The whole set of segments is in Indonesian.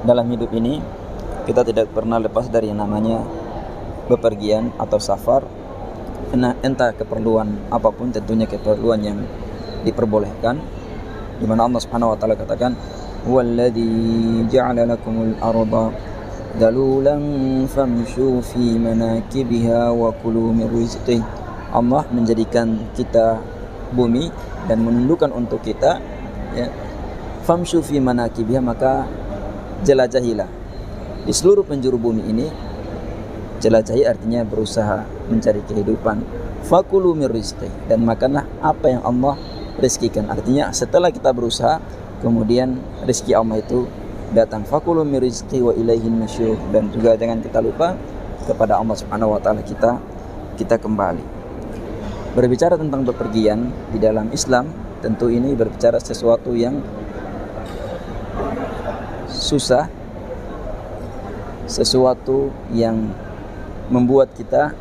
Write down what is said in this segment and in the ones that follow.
dalam hidup ini kita tidak pernah lepas dari yang namanya bepergian atau safar. Entah keperluan apapun, tentunya keperluan yang diperbolehkan, di mana Allah Subhanahu wa taala katakan, "Walladzi ja'ala lakumul arda dalulan famshu fi manakibiha wa kulu min rizqih." Allah menjadikan kita bumi dan menundukkan untuk kita, ya. Famshu fi manakibiha, maka jelajahilah di seluruh penjuru bumi ini. Jelajahi artinya berusaha mencari kehidupan. Fakulu mir rizqi, dan makanlah apa yang Allah rizkikan. Artinya setelah kita berusaha, kemudian rizki Allah itu datang. Fakulu mir rizqi wa ilaihin nusyur, dan juga jangan kita lupa kepada Allah Subhanahu wa taala kita kembali. Berbicara tentang bepergian di dalam Islam, tentu ini berbicara sesuatu yang susah, sesuatu yang membuat kita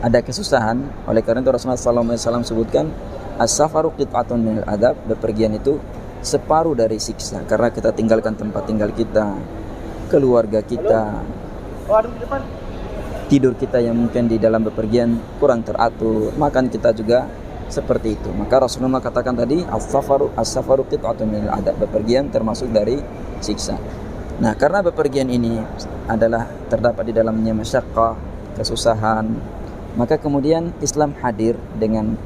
ada kesusahan. Oleh karena itu Rasulullah SAW sebutkan, as-safaru qit'atun minal adab, bepergian itu separuh dari siksa, karena kita tinggalkan tempat tinggal kita, keluarga kita, tidur kita yang mungkin di dalam bepergian kurang teratur, makan kita juga seperti itu. Maka Rasulullah katakan tadi, as-safaru qit'atun minal adab, bepergian termasuk dari siksa. Nah, karena bepergian ini adalah terdapat di dalamnya masyaqqah, kesusahan, maka kemudian Islam hadir dengan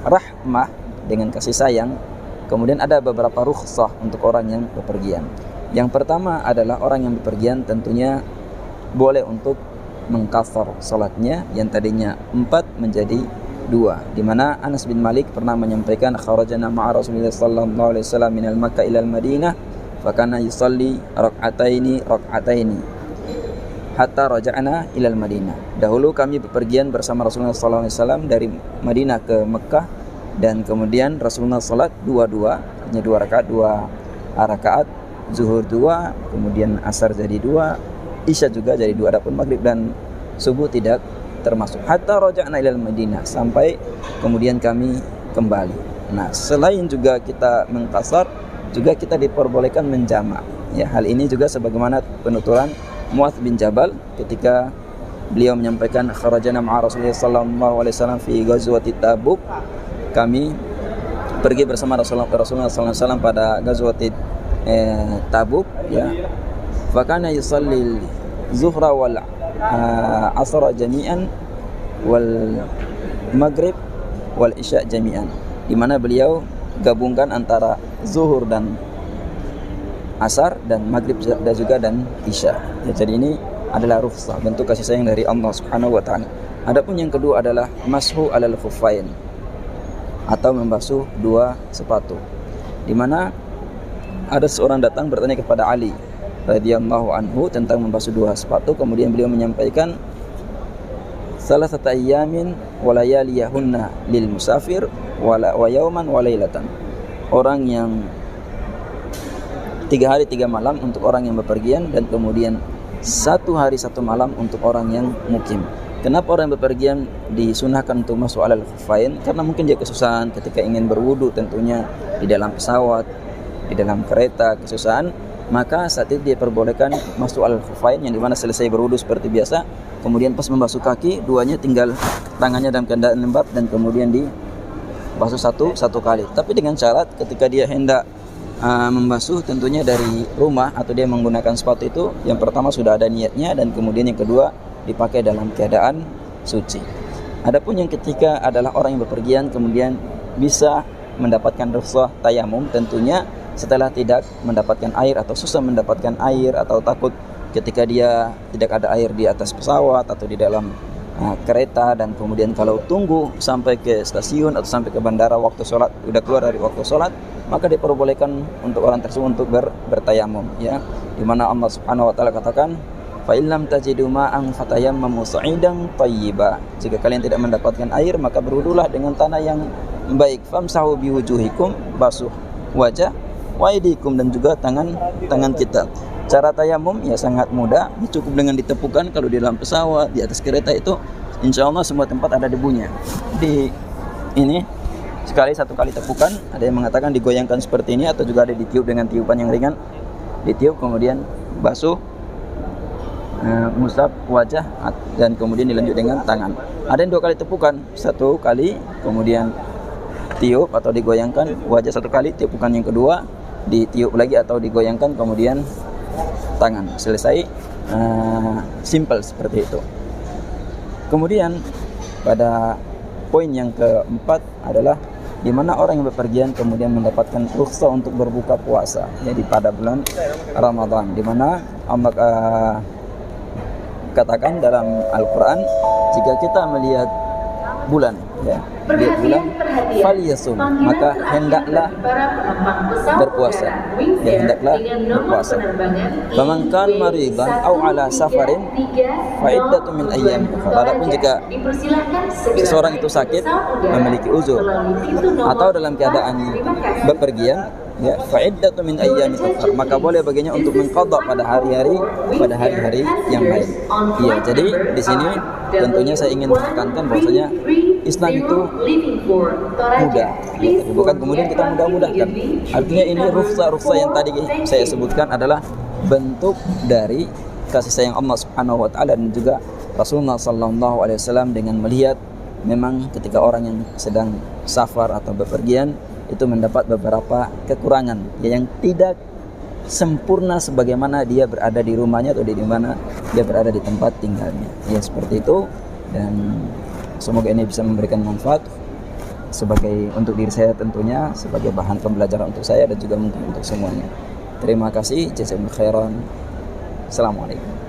rahmah, dengan kasih sayang. Kemudian ada beberapa rukhsah untuk orang yang bepergian. Yang pertama adalah orang yang bepergian tentunya boleh untuk mengqashar salatnya yang tadinya 4 menjadi 2, di mana Anas bin Malik pernah menyampaikan, kharajana ma'a Rasulillah sallallahu alaihi wasallam minal Makkah ilal Madinah fakana yusalli rak'ataini hatta raja'na ilal Madinah. Dahulu kami bepergian bersama Rasulullah sallallahu alaihi wasallam dari Madinah ke Mekah, dan kemudian Rasulullah salat 2 rakaat, zuhur 2, kemudian asar jadi 2, isya juga jadi 2, adapun maghrib dan subuh tidak termasuk. Hatta raja'na ilal Madinah, sampai kemudian kami kembali. Nah, selain juga kita mengqashar, juga kita diperbolehkan menjamak. Ya, hal ini juga sebagaimana penuturan Muadz bin Jabal ketika beliau menyampaikan, kharajana ma'a Rasulullah sallallahu alaihi wasallam fi ghazwati Tabuk. Kami pergi bersama Rasulullah sallallahu alaihi wasallam pada ghazwati Tabuk, ya. Fa kana yusalli zuhra wal asra jami'an wal maghrib wal isya jami'an, di mana beliau gabungkan antara zuhur dan asar, dan maghrib dan isya. Ya, jadi ini adalah rukhsah, bentuk kasih sayang dari Allah Subhanahu wa taala. Adapun yang kedua adalah mashu alal khuffain, atau membasuh 2 sepatu. Di mana ada seorang datang bertanya kepada Ali radhiyallahu anhu tentang membasuh 2 sepatu, kemudian beliau menyampaikan, salasata ayyamin wa layaliyahunna lil musafir wa yawman wa lailatan. Orang yang 3 hari 3 malam untuk orang yang bepergian, dan kemudian 1 hari 1 malam untuk orang yang mukim. Kenapa orang yang bepergian disunahkan untuk masuk alal khuffain? Karena mungkin dia kesusahan ketika ingin berwudu, tentunya di dalam pesawat, di dalam kereta kesusahan, maka saat itu dia perbolehkan masuk alal khuffain, yang dimana selesai berwudu seperti biasa, kemudian pas membasuh kaki, duanya tinggal tangannya dalam keadaan lembab, dan kemudian dibasuh satu kali. Tapi dengan syarat ketika dia hendak membasuh tentunya dari rumah atau dia menggunakan sepatu itu, yang pertama sudah ada niatnya, dan kemudian yang kedua dipakai dalam keadaan suci. Adapun yang ketiga adalah orang yang bepergian kemudian bisa mendapatkan rukhsah tayamum, tentunya setelah tidak mendapatkan air atau susah mendapatkan air, atau takut ketika dia tidak ada air di atas pesawat atau di dalam kereta, dan kemudian kalau tunggu sampai ke stasiun atau sampai ke bandara waktu sholat udah keluar dari waktu sholat, maka diperbolehkan untuk orang tersebut untuk bertayamum, ya, di mana Allah Subhanahu wa taala katakan, fa illam tajidu ma'an fatayammamu sa'idan thayyiba. Jika kalian tidak mendapatkan air, maka berwudulah dengan tanah yang baik. Famsahu biwujuhikum, basuh wajah, wa aydikum, dan juga tangan kita. Cara tayamum ya sangat mudah, cukup dengan ditepukan. Kalau di dalam pesawat, di atas kereta itu insya Allah semua tempat ada debunya. Di ini satu kali tepukan, ada yang mengatakan digoyangkan seperti ini, atau juga ada ditiup dengan tiupan yang ringan, ditiup kemudian basuh, ngusap wajah, dan kemudian dilanjut dengan tangan. Ada yang 2 kali tepukan, 1 kali kemudian tiup atau digoyangkan wajah 1 kali, tiupan yang kedua ditiup lagi atau digoyangkan kemudian tangan. Selesai, simple seperti itu. Kemudian pada poin yang keempat adalah di mana orang yang bepergian kemudian mendapatkan rukhsah untuk berbuka puasa, jadi pada bulan Ramadan, di mana Allah katakan dalam Al-Quran, jika kita melihat bulan, ya, melihat bulan, falyasum, maka hendaklah berpuasa, ya, hendaklah berpuasa. Faman kana maridan aw ala safarin fa iddatun min ayyam ukhra. Adapun jika seseorang itu sakit, memiliki uzur, atau dalam keadaan bepergian, ya, fa iddatun min ayyam ukhra, maka boleh baginya untuk mengqadha pada hari-hari yang lain. Iya, jadi di sini tentunya saya ingin menekankan bahwasanya Islam itu mudah, ya, bukan kemudian kita mudah-mudahkan. Artinya ini rukhsah yang tadi saya sebutkan adalah bentuk dari kasih sayang Allah Subhanahu wa taala dan juga Rasulullah sallallahu alaihi wasallam dengan melihat memang ketika orang yang sedang safar atau bepergian itu mendapat beberapa kekurangan, ya, yang tidak sempurna sebagaimana dia berada di rumahnya atau di mana dia berada di tempat tinggalnya. Ya, seperti itu, dan semoga ini bisa memberikan manfaat untuk diri saya tentunya, sebagai bahan pembelajaran untuk saya dan juga mungkin untuk semuanya. Terima kasih, jazakumullah khairan. Assalamualaikum.